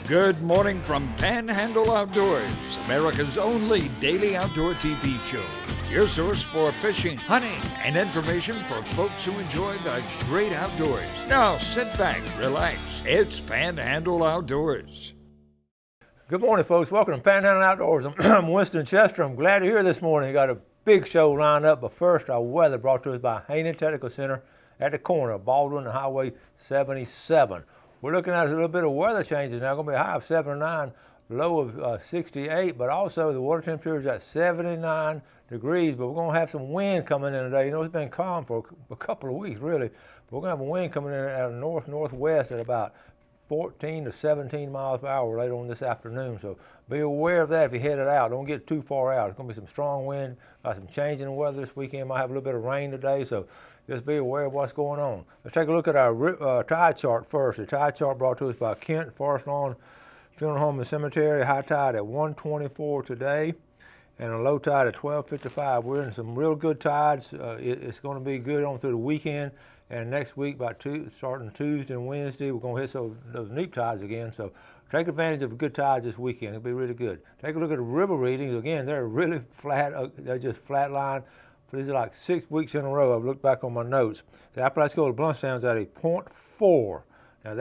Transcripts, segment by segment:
Good morning from Panhandle Outdoors, America's only daily outdoor TV show. Your source for fishing, hunting, and information for folks who enjoy the great outdoors. Now sit back, relax. It's Panhandle Outdoors. Good morning, folks. Welcome to Panhandle Outdoors. I'm Winston Chester. I'm glad you're here this morning. Got a big show lined up, but first, our weather brought to us by Haney Technical Center at the corner of Baldwin and Highway 77. We're looking at a little bit of weather changes now. Going to be a high of 79, low of 68, but also the water temperature is at 79 degrees, but we're going to have some wind coming in today. You know, it's been calm for a couple of weeks, really, but we're going to have a wind coming in out of north-northwest at about 14 to 17 miles per hour later on this afternoon. So be aware of that if you're headed out. Don't get too far out. It's going to be some strong wind, some change in the weather this weekend. Might have a little bit of rain today, so just be aware of what's going on. Let's take a look at our tide chart first. The tide chart brought to us by Kent Forest Lawn Funeral Home and Cemetery. High tide at 124 today and a low tide at 12:55. We're in some real good tides. It's going to be good on through the weekend. And next week, starting Tuesday and Wednesday, we're going to hit those neap tides again. So take advantage of good tides this weekend. It'll be really good. Take a look at the river readings. Again, they're really flat. They're just flat line. These are like 6 weeks in a row. I've looked back on my notes. The Apalachicola Bluntstown's at a 0.4. Now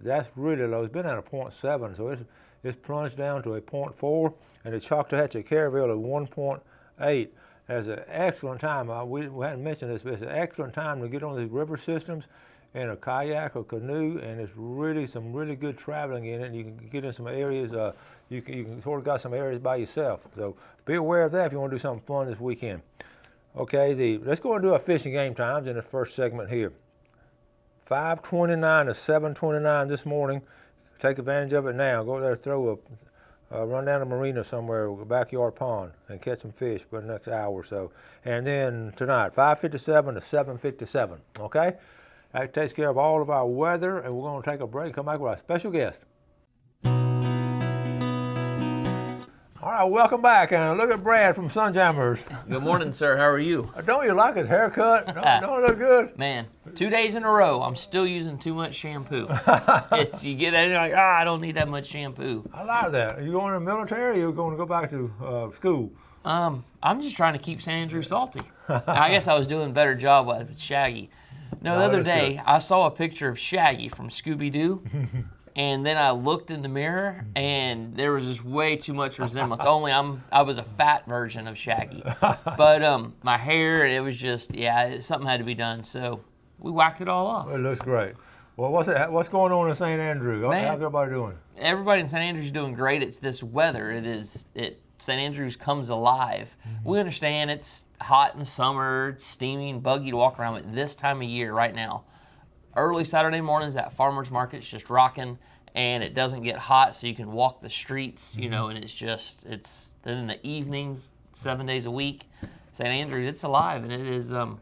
that's really low. It's been at a 0.7, so it's plunged down to a 0.4. And the Choctawhatchee Caryville at 1.8. That's an excellent time. We hadn't mentioned this, but it's an excellent time to get on these river systems in a kayak or canoe, and it's really some really good traveling in it. You can get in some areas. You can sort of got some areas by yourself. So be aware of that if you want to do something fun this weekend. Okay, let's go and do our fishing game times in the first segment here. 5:29 to 7:29 this morning. Take advantage of it now. Go there, run down to Marina somewhere, a backyard pond, and catch some fish for the next hour or so. And then tonight, 5:57 to 7:57. Okay, that takes care of all of our weather, and we're going to take a break. Come back with our special guest. All right, welcome back, and look at Brad from Sunjammers. Good morning, sir. How are you? Don't you like his haircut? Don't it look good? Man, 2 days in a row, I'm still using too much shampoo. You get in, you're like, I don't need that much shampoo. I like that. Are you going to the military, or are you going to go back to school? I'm just trying to keep St. Andrews salty. I guess I was doing a better job with Shaggy. The other day, I saw a picture of Shaggy from Scooby-Doo. And then I looked in the mirror, and there was just way too much resemblance. I was a fat version of Shaggy. But my hair, it was just, something had to be done. So we whacked it all off. It looks great. Well, what's going on in St. Andrews? How's everybody doing? Everybody in St. Andrews is doing great. It's this weather. St. Andrews comes alive. Mm-hmm. We understand it's hot in the summer, it's steamy and buggy to walk around with this time of year right now. Early Saturday mornings, that farmer's market's just rocking, and it doesn't get hot, so you can walk the streets, and it's then in the evenings, 7 days a week. St. Andrews, it's alive, and it is. And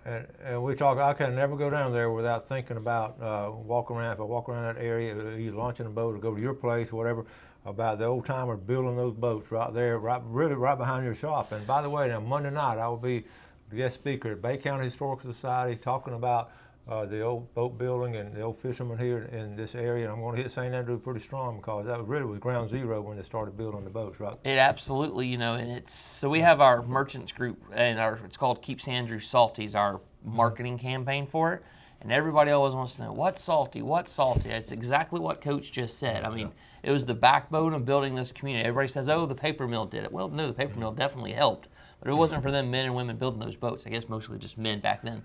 we talk. I can never go down there without thinking about walking around. If I walk around that area, either launching a boat or go to your place, whatever, about the old timers building those boats right there, really right behind your shop. And by the way, now Monday night I will be the guest speaker at Bay County Historical Society talking about the old boat building and the old fishermen here in this area. And I'm going to hit St. Andrews pretty strong because that really was ground zero when they started building the boats, right? It absolutely, and so we have our merchants group, and it's called Keep St. Andrews Salty, is our marketing campaign for it. And everybody always wants to know, what's salty? It's exactly what Coach just said. I mean, it was the backbone of building this community. Everybody says, the paper mill did it. Well, no, the paper mill definitely helped. But it wasn't for them men and women building those boats. I guess mostly just men back then.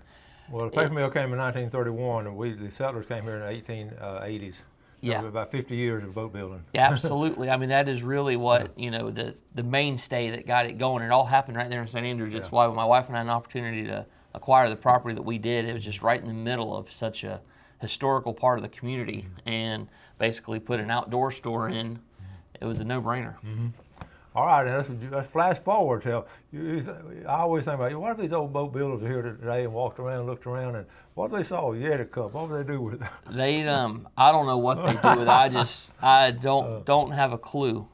Well, the paper mill came in 1931, and the settlers came here in the 1880s. Yeah. So about 50 years of boat building. Yeah, absolutely. I mean, that is really what, the mainstay that got it going. It all happened right there in St. Andrews. That's why when my wife and I had an opportunity to acquire the property that we did, it was just right in the middle of such a historical part of the community, and basically put an outdoor store in. It was a no-brainer. Mm-hmm. All right, and let's flash forward to. I always think about, what if these old boat builders are here today and walked around, looked around, and what if they saw a Yeti cup? What would they do with it? I don't know what they do with it. I don't have a clue.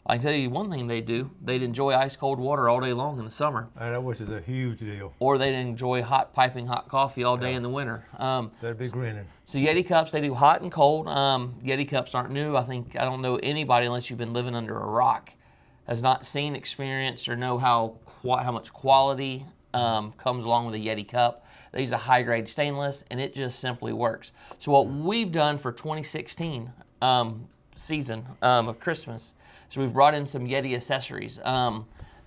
I can tell you one thing they do. They'd enjoy ice cold water all day long in the summer. Which is a huge deal. Or they'd enjoy piping hot coffee all day in the winter. They'd be grinning. So Yeti cups, they do hot and cold. Yeti cups aren't new. I don't know anybody, unless you've been living under a rock, has not seen, experienced, or know how much quality comes along with a Yeti cup. They use a high-grade stainless, and it just simply works. So what we've done for 2016 season of Christmas, so we've brought in some Yeti accessories.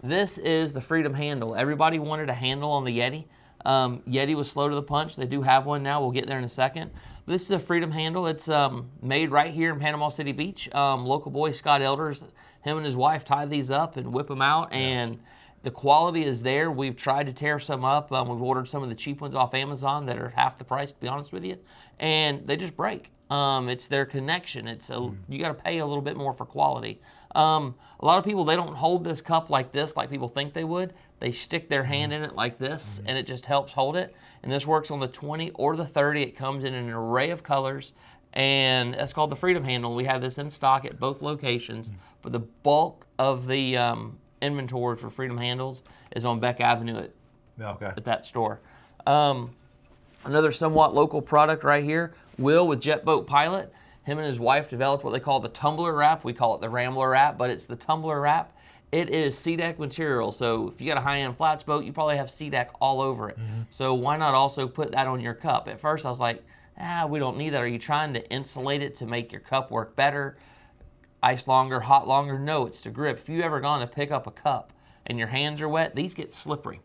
This is the Freedom handle. Everybody wanted a handle on the Yeti. Yeti was slow to the punch. They do have one now. We'll get there in a second. This is a Freedom handle. It's made right here in Panama City Beach. Local boy Scott Elders, him and his wife tie these up and whip them out, and the quality is there. We've tried to tear some up. We've ordered some of the cheap ones off Amazon that are half the price, to be honest with you, and they just break. It's their connection. You got to pay a little bit more for quality. A lot of people, they don't hold this cup like this, like people think they would. They stick their hand in it like this, and it just helps hold it. And this works on the 20 or the 30. It comes in an array of colors, and that's called the Freedom handle. We have this in stock at both locations, but the bulk of the inventory for Freedom handles is on Beck Avenue at that store. Another somewhat local product right here, Will with Jet Boat Pilot. Him and his wife developed what they call the tumbler wrap. We call it the Rambler wrap, but it's the tumbler wrap. It is SeaDeck material, so if you got a high-end flats boat, you probably have SeaDeck all over it. So why not also put that on your cup? At first I was like, we don't need that. Are you trying to insulate it to make your cup work better? Ice longer, hot longer? No, it's to grip. If you ever gone to pick up a cup and your hands are wet, these get slippery.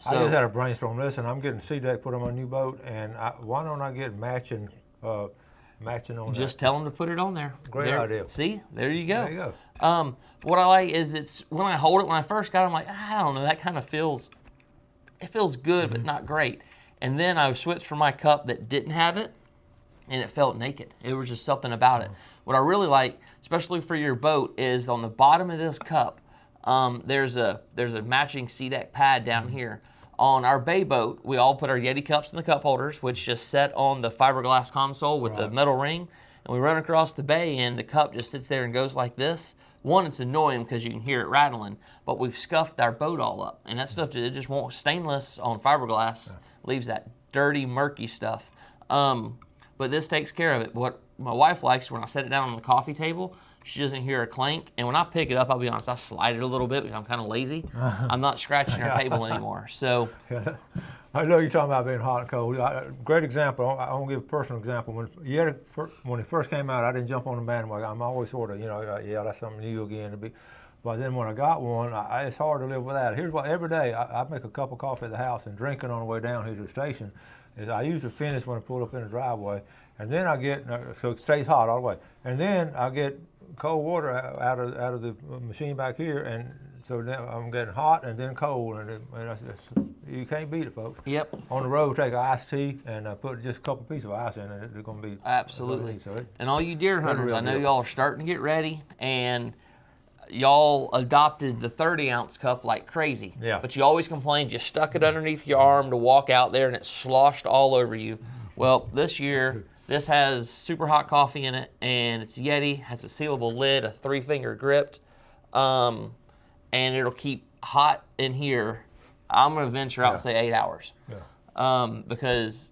I just had a brainstorm. Listen, I'm getting SeaDeck put on my new boat, and why don't I get matching on Just tell them to put it on there. Great idea. See, there you go. There you go. What I like is when I hold it, when I first got it, I'm like, I don't know, that kind of feels good, but not great. And then I switched from my cup that didn't have it, and it felt naked. It was just something about it. What I really like, especially for your boat, is on the bottom of this cup, there's a matching SeaDeck pad down here. On our bay boat, we all put our Yeti cups in the cup holders, which just set on the fiberglass console with the metal ring, and we run across the bay, and the cup just sits there and goes like this. One, it's annoying because you can hear it rattling, but we've scuffed our boat all up, and that stuff, it just won't, stainless on fiberglass leaves that dirty, murky stuff. But this takes care of it. What my wife likes, when I set it down on the coffee table, she doesn't hear a clank, and when I pick it up, I'll be honest, I slide it a little bit because I'm kind of lazy. I'm not scratching our table anymore. So, I know you're talking about being hot and cold. Great example. I want to give a personal example. When it first came out, I didn't jump on the bandwagon. I'm always sort of, that's something new again. But then when I got one, it's hard to live without it. Here's what, every day I make a cup of coffee at the house and drink it on the way down here to the station. I usually finish when I pull up in the driveway, and then I get, so it stays hot all the way. And then I get cold water out of the machine back here, and so now I'm getting hot and then cold, and you can't beat it, folks. Yep. On the road, take an iced tea and put just a couple pieces of ice in it. It's going to be absolutely. So and all you deer hunters, I know y'all are starting to get ready, and y'all adopted the 30-ounce cup like crazy. Yeah. But you always complained you stuck it underneath your arm to walk out there, and it sloshed all over you. Well, this year, this has super hot coffee in it, and it's Yeti, has a sealable lid, a 3-finger grip, and it'll keep hot in here. I'm going to venture out and say 8 hours, because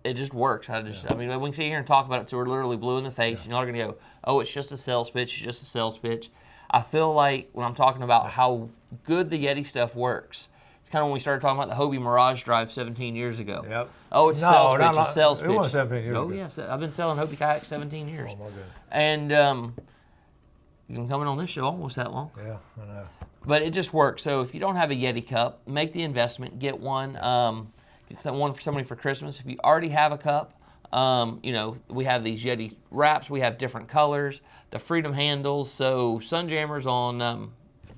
it just works. I mean, we can sit here and talk about it till we're literally blue in the face, and y'all are going to go, oh, it's just a sales pitch, it's just a sales pitch. I feel like when I'm talking about how good the Yeti stuff works, it's kind of when we started talking about the Hobie Mirage Drive 17 years ago. Yep. Oh, it's a sales pitch, it's a sales pitch. It was 17 years ago. Oh, yes. I've been selling Hobie kayaks 17 years. Oh, my goodness. And you've been coming on this show almost that long. Yeah, I know. But it just works. So if you don't have a Yeti cup, make the investment, get one. Get one for somebody for Christmas. If you already have a cup, we have these Yeti wraps. We have different colors. The Freedom handles. So Sunjammers on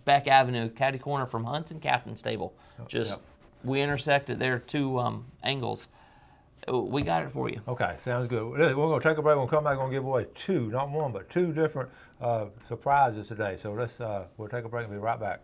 Beck Avenue, catty corner from Hunt's and Captain's Stable. We intersected their two angles. We got it for you. Okay, sounds good. We're going to take a break. We'll come back and give away two, not one, but two different surprises today. So we'll take a break and be right back.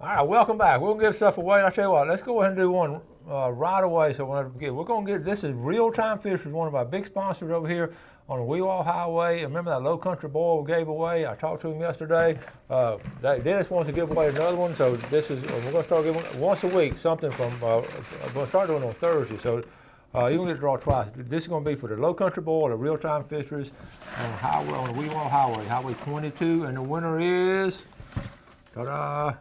All right, welcome back. We'll give stuff away. I'll tell you what, let's go ahead and do one right away, so we're going to get, this is Real Time Fishers, one of our big sponsors over here on the Weewall Highway. Remember that Low Country Boil we gave away? I talked to him yesterday. Dennis wants to give away another one, so this is, we're going to start giving once a week something from, we're going to start doing it on Thursday, so you can get to draw twice. This is going to be for the Low Country Boil, the Real Time Fishers on the Weewall Highway, Highway 22, and the winner is, ta-da,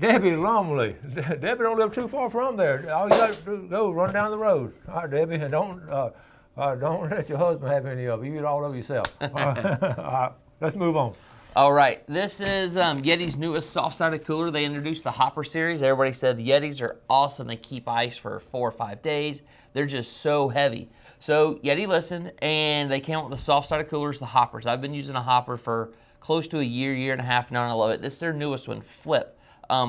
Debbie Lumley. Debbie don't live too far from there. All you got to do, go run down the road. All right, Debbie, and don't let your husband have any of it. You eat all of it yourself. All right, let's move on. All right, this is Yeti's newest soft-sided cooler. They introduced the Hopper series. Everybody said the Yetis are awesome. They keep ice for 4 or 5 days. They're just so heavy. So Yeti listened, and they came out with the soft-sided coolers, the Hoppers. I've been using a Hopper for close to a year and a half now, and I love it. This is their newest one, Flip.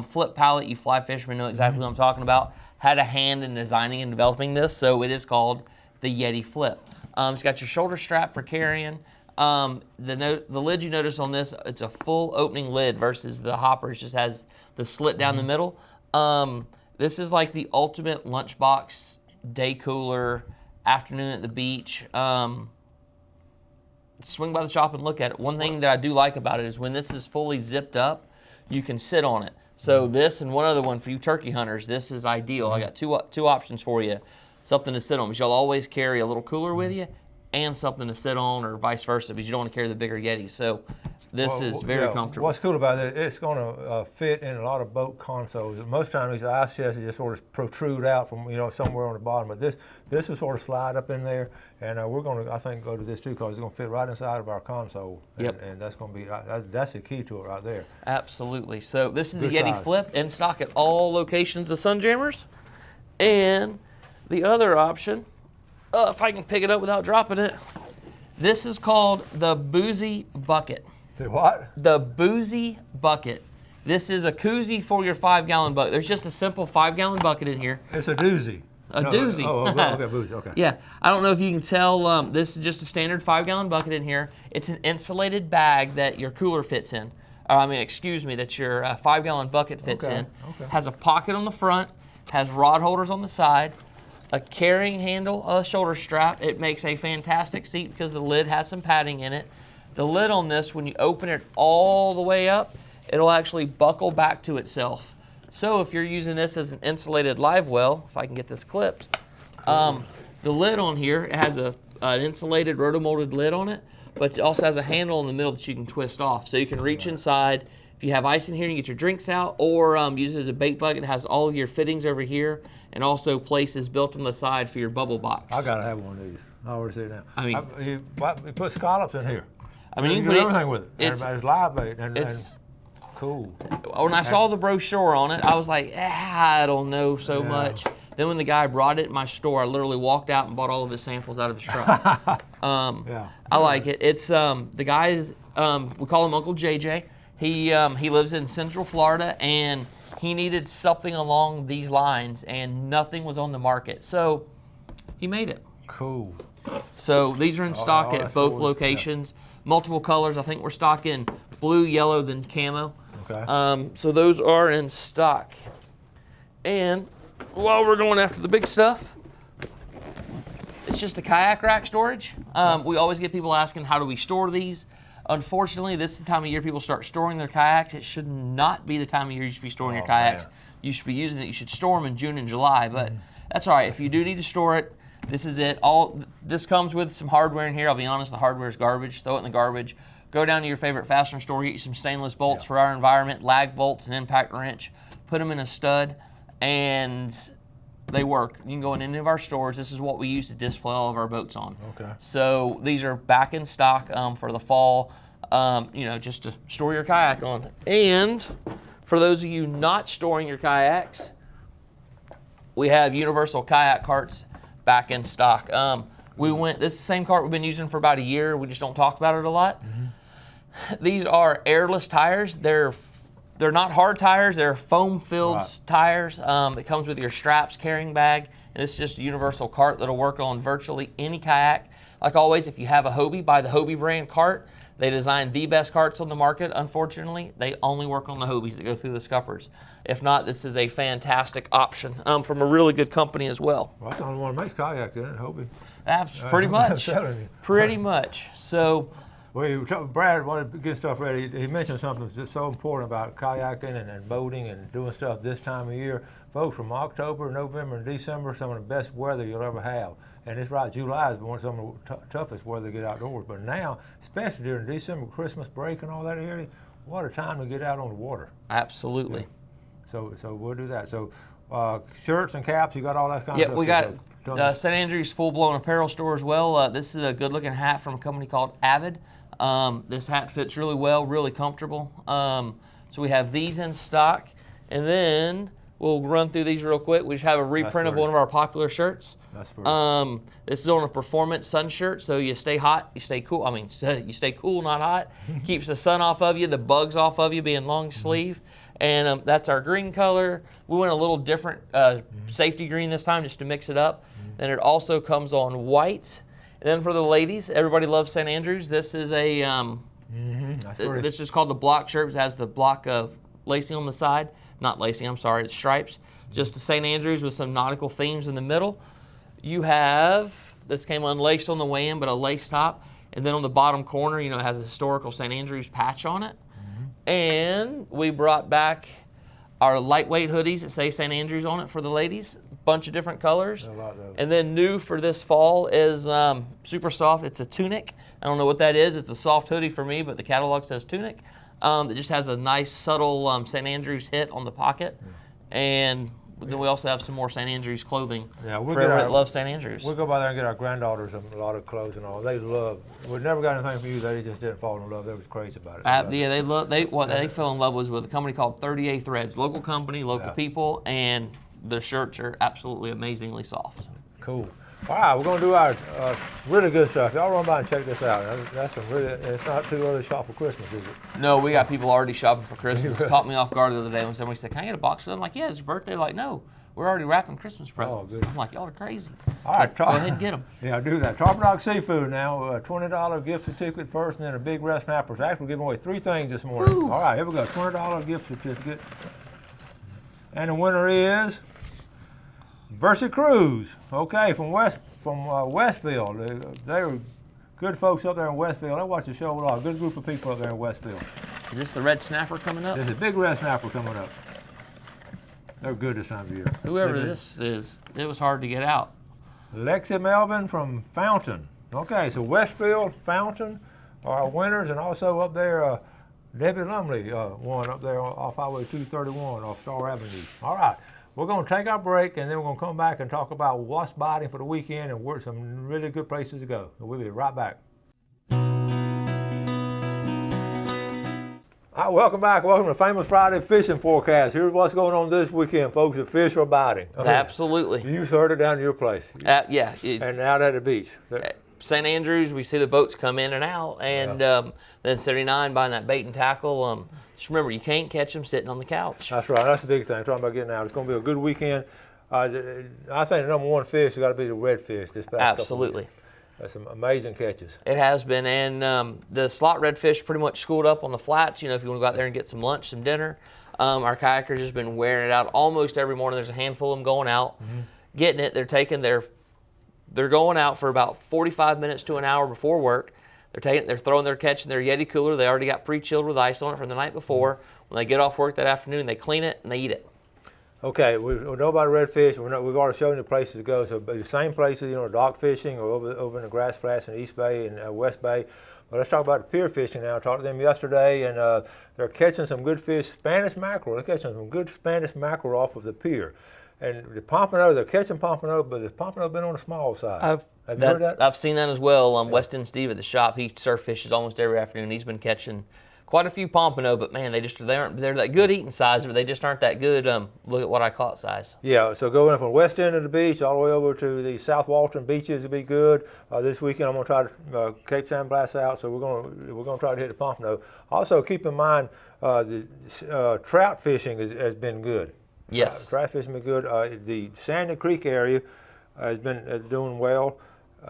Flip palette, you fly fishermen know exactly what I'm talking about. Had a hand in designing and developing this, so it is called the Yeti Flip. It's got your shoulder strap for carrying. The lid you notice on this, it's a full opening lid versus the Hoppers just has the slit down the middle. This is like the ultimate lunchbox, day cooler, afternoon at the beach. Swing by the shop and look at it. One thing that I do like about it is when this is fully zipped up, you can sit on it. So this and one other one for you turkey hunters, this is ideal. I got two options for you. Something to sit on, because you'll always carry a little cooler with you and something to sit on, or vice versa, because you don't want to carry the bigger Yetis. So this is very comfortable. What's cool about it, it's going to fit in a lot of boat consoles. Most times these ice chests just sort of protrude out from somewhere on the bottom, but this will sort of slide up in there, and we're going to, I think, go to this too, because it's going to fit right inside of our console. And that's going to be that's the key to it right there. Absolutely. So this is the Yeti Flip, in stock at all locations of Sunjammers, and the other option, if I can pick it up without dropping it, this is called the Boozy Bucket. The what? The Boozy Bucket. This is a koozie for your 5-gallon bucket. There's just a simple 5-gallon bucket in here. It's a doozy. Doozy. Okay, boozy, okay. Yeah, I don't know if you can tell, this is just a standard 5-gallon bucket in here. It's an insulated bag that your cooler fits in. That your 5-gallon bucket fits in. Okay. Has a pocket on the front, has rod holders on the side, a carrying handle, a shoulder strap. It makes a fantastic seat because the lid has some padding in it. The lid on this, when you open it all the way up, it'll actually buckle back to itself. So if you're using this as an insulated live well, if I can get this clipped, the lid on here, it has an insulated rotomolded lid on it, but it also has a handle in the middle that you can twist off. So you can reach inside. If you have ice in here, you can get your drinks out, or use it as a bait bucket. It has all of your fittings over here, and also places built on the side for your bubble box. I gotta have one of these. I already say that. I mean, you put scallops in here. I mean, you can do everything with it. It's live bait, and cool. When I saw the brochure on it, I was like, I don't know so much. Then when the guy brought it in my store, I literally walked out and bought all of his samples out of his truck. I like it. It's the guy is, we call him Uncle JJ. He lives in Central Florida, and he needed something along these lines, and nothing was on the market. So he made it. Cool. So these are in stock at both locations. Multiple colors. I think we're stocking blue, yellow, then camo. Okay. So those are in stock. And while we're going after the big stuff, it's just a kayak rack storage. We always get people asking, how do we store these? Unfortunately, this is the time of year people start storing their kayaks. It should not be the time of year you should be storing your kayaks. Man. You should be using it. You should store them in June and July, but that's all right. If you do need to store it, this is it. This comes with some hardware in here. I'll be honest, the hardware is garbage. Throw it in the garbage. Go down to your favorite fastener store, get you some stainless bolts for our environment, lag bolts, an impact wrench, put them in a stud, and they work. You can go in any of our stores. This is what we use to display all of our boats on. Okay. So these are back in stock for the fall, just to store your kayak on. And for those of you not storing your kayaks, we have universal kayak carts back in stock. This is the same cart we've been using for about a year. We just don't talk about it a lot. These are airless tires. They're not hard tires. They're foam-filled tires. It comes with your straps, carrying bag, and it's just a universal cart that'll work on virtually any kayak. Like always, if you have a Hobie, buy the Hobie brand cart. They design the best carts on the market. Unfortunately, they only work on the Hobies that go through the scuppers. If not, this is a fantastic option from a really good company as well. Well, that's the only one that makes kayak, isn't it, Hobie? That's pretty much. I'm telling you. Pretty much. So, Well, Brad, while to get stuff ready, he mentioned something that's so important about kayaking and boating and doing stuff this time of year. Folks, from October, November, and December, some of the best weather you'll ever have. And it's right, July is one of some of the toughest weather to get outdoors. But now, especially during December, Christmas break and all that area, what a time to get out on the water. absolutely. Yeah. So we'll do that. So shirts and caps, you got all that kind of Yeah, stuff? we got St. Andrews full-blown apparel store as well. This is a good-looking hat from a company called Avid. This hat fits really well, really comfortable. So we have these in stock. And then we'll run through these real quick. We just have a reprint of one of our popular shirts. That's pretty. This is on a performance sun shirt, so you stay hot, you stay cool. I mean, you stay cool, not hot. Keeps the sun off of you, the bugs off of you, being long sleeve. And that's our green color. We went a little different safety green this time just to mix it up. And it also comes on white. And then for the ladies, everybody loves St. Andrews. This is a this is called the block shirt. It has the block lacing on the side. Not lacing, I'm sorry, it's stripes. Just a St. Andrews with some nautical themes in the middle. You have, this came unlaced on the way in, but a lace top. And then on the bottom corner, it has a historical St. Andrews patch on it. And we brought back our lightweight hoodies that say St. Andrews on it for the ladies. Bunch of different colors. I like those. And then new for this fall is super soft. It's a tunic. I don't know what that is. It's a soft hoodie for me, but the catalog says tunic. It just has a nice subtle St. Andrews hit on the pocket. And then we also have some more St. Andrews clothing for everyone that loves St. Andrews. We'll go by there and get our granddaughters a lot of clothes and all. They love. We never got anything from you. They just didn't fall in love. They was crazy about it. Yeah, what they fell in love with a company called 38 Threads. Local company, local people, and the shirts are absolutely amazingly soft. Cool. All right, we're going to do our really good stuff. Y'all run by and check this out. That's some really, it's not too early to shop for Christmas, is it? No, we got people already shopping for Christmas. It caught me off guard the other day when somebody said, "Can I get a box for them?" I'm like, "Yeah, it's your birthday." Like, "No, we're already wrapping Christmas presents." good. I'm like, "Y'all are crazy." All right, Go ahead and get them. Yeah, do that. Tarpon Dog Seafood now, $20 gift certificate first, and then a big rest snappers. Actually, we're giving away 3 things this morning. Woo. All right, here we go. $20 gift certificate. And the winner is Versa Cruise. Okay, from Westville. They were good folks up there in Westville. They watch the show a lot. Good group of people up there in Westville. Is this the red snapper coming up? There's a big red snapper coming up. They're good this time of year. Whoever this is, it was hard to get out. Lexi Melvin from Fountain. Okay, so Westfield, Fountain are our winners, and also up there, Debbie Lumley won up there off Highway 231 off Star Avenue. All right, we're going to take our break, and then we're going to come back and talk about what's biting for the weekend and where some really good places to go. We'll be right back. All right, welcome back. Welcome to Famous Friday Fishing Forecast. Here's what's going on this weekend, folks. The fish are biting. Absolutely. You've heard it down to your place. Yeah. And out at the beach. St. Andrews, we see the boats come in and out, and then 79 buying that bait and tackle. Just remember, you can't catch them sitting on the couch. That's right. That's the big thing. Talking about getting out. It's going to be a good weekend. I think the number one fish has got to be the redfish this past couple weeks. That's some amazing catches. It has been, and the slot redfish pretty much schooled up on the flats. If you want to go out there and get some lunch, some dinner. Our kayakers has been wearing it out almost every morning. There's a handful of them going out, getting it. They're going out for about 45 minutes to an hour before work. They're catching their Yeti cooler. They already got pre-chilled with ice on it from the night before. When they get off work that afternoon, they clean it and they eat it. Okay, we know about redfish. We've already shown you the places to go. So the same places, dock fishing or over in the grass flats in East Bay and West Bay. But let's talk about the pier fishing now. I talked to them yesterday, and they're catching some good fish, Spanish mackerel. They're catching some good Spanish mackerel off of the pier. And the pompano, they're catching pompano, but the pompano been on the small side. Have you heard that? I've seen that as well. West End Steve at the shop, he surf fishes almost every afternoon. He's been catching quite a few pompano, but man, they're that good eating size, but they just aren't that good. Look at what I caught size. Yeah, so going from west end of the beach all the way over to the South Walton beaches will be good. This weekend I'm going to try to Cape San Blas out, so we're going to try to hit the pompano. Also, keep in mind the trout fishing has been good. Yes, trout fishing has been good. The Sandy Creek area has been doing well.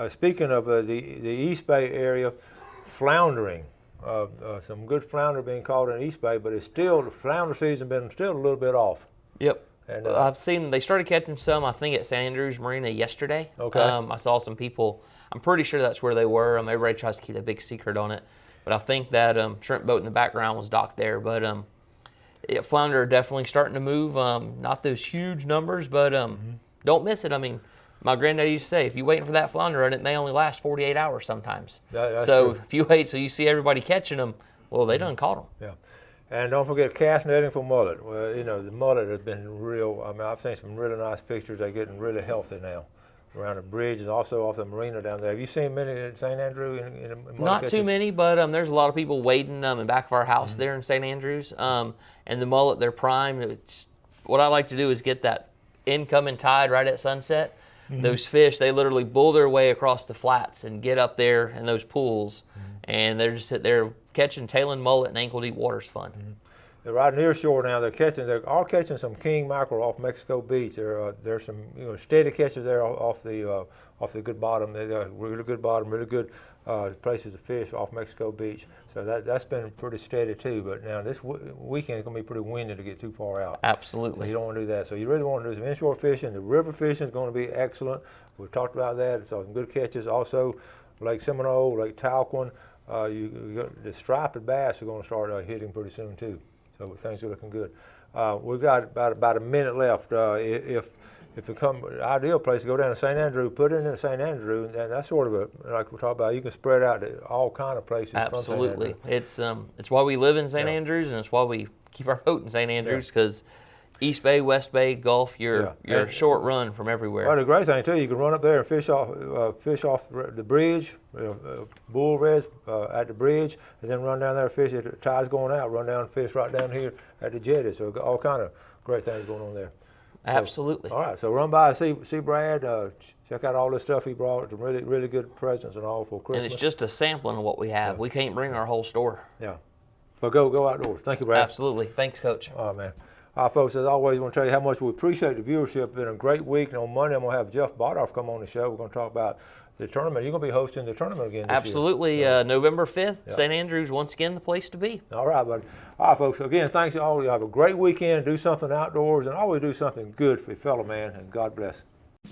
Speaking of the East Bay area, floundering. some good flounder being caught in East Bay, but it's still, the flounder season been still a little bit off. Yep. And I've seen they started catching some, I think, at St. Andrews Marina yesterday. Okay. I saw some people. I'm pretty sure that's where they were. Everybody tries to keep a big secret on it, but I think that shrimp boat in the background was docked there. But flounder are definitely starting to move. Not those huge numbers, but don't miss it. I mean, my granddad used to say, if you're waiting for that flounder, and it may only last 48 hours sometimes. That's so true. if you wait till you see everybody catching them, well, they done caught them. Yeah. And don't forget cast netting for mullet. Well, you know, the mullet has been real. I mean, I've seen some really nice pictures. They're getting really healthy now around the bridge and also off the marina down there. Have you seen many at St. Andrew? In Not too many, but there's a lot of people waiting in back of our house there in St. Andrews. And the mullet, they're primed. What I like to do is get that incoming tide right at sunset. Those fish, they literally bull their way across the flats and get up there in those pools, and they're just they're catching tailing mullet and ankle deep water's fun. They're right near shore now. They're all catching some king mackerel off Mexico Beach. There's some steady catches there off the good bottom. They got really good bottom, really good places to fish off Mexico Beach. So that's been pretty steady too. But now this weekend is going to be pretty windy to get too far out. Absolutely. So you don't want to do that. So you really want to do some inshore fishing. The river fishing is going to be excellent. We've talked about that. So some good catches. Also, Lake Seminole, Lake Talquin. The striped bass are going to start hitting pretty soon too. So things are looking good. We've got about a minute left. If it come ideal place to go down to St. Andrew, put it in St. Andrew, and that's sort of like we're talking about. You can spread out to all kind of places. Absolutely, it's why we live in St. Andrews, and it's why we keep our boat in St. Andrews, because East Bay, West Bay, Gulf, you're a short run from everywhere. Well, the great thing too, you can run up there and fish off the bridge, bull reds at the bridge, and then run down there and fish. If the tide's going out, run down and fish right down here at the jetty. So all kind of great things going on there. Absolutely. So, all right, so run by and see Brad. Check out all the stuff he brought. Some really, really good presents and all for Christmas. And it's just a sampling of what we have. We can't bring our whole store. Yeah. But go outdoors. Thank you, Brad. Absolutely. Thanks, Coach. All right, man. All right, folks, as always, I want to tell you how much we appreciate the viewership. It's been a great week. And on Monday, I'm going to have Jeff Bodoff come on the show. We're going to talk about the tournament. You're going to be hosting the tournament again this Absolutely. year. November 5th, St. Andrews, once again, the place to be. All right, buddy. All right, folks. Again, thanks to all of you. Have a great weekend. Do something outdoors, and always do something good for your fellow man, and God bless.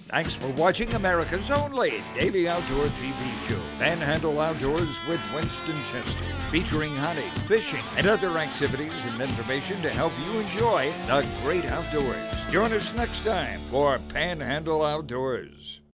Thanks for watching America's only daily outdoor TV show, Panhandle Outdoors with Winston Chester, featuring hunting, fishing, and other activities and information to help you enjoy the great outdoors. Join us next time for Panhandle Outdoors.